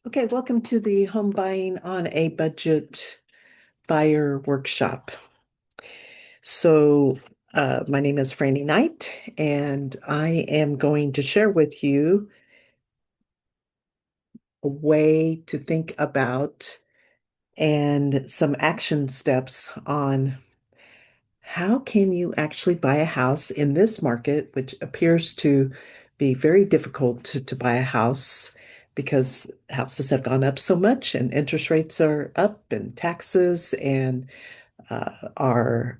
Okay, welcome to the Home Buying on a Budget Buyer Workshop. My name is Franny Knight, and I am going to share with you a way to think about and some action steps on how can you actually buy a house in this market, which appears to be very difficult to buy a house because houses have gone up so much and interest rates are up and taxes and our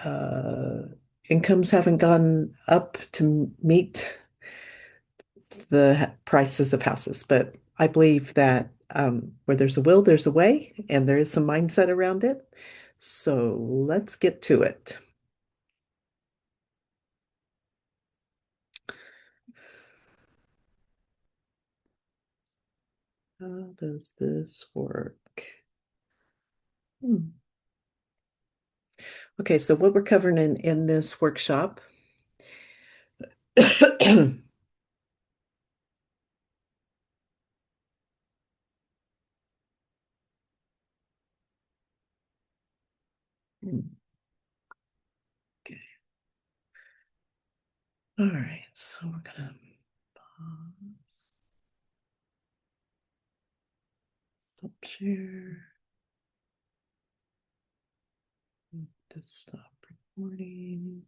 uh, incomes haven't gone up to meet the prices of houses. But I believe that where there's a will, there's a way, and there is some mindset around it. So let's get to it. How does this work? Hmm. Okay, so what we're covering in this workshop. Okay. All right, so we're gonna stop share to stop recording.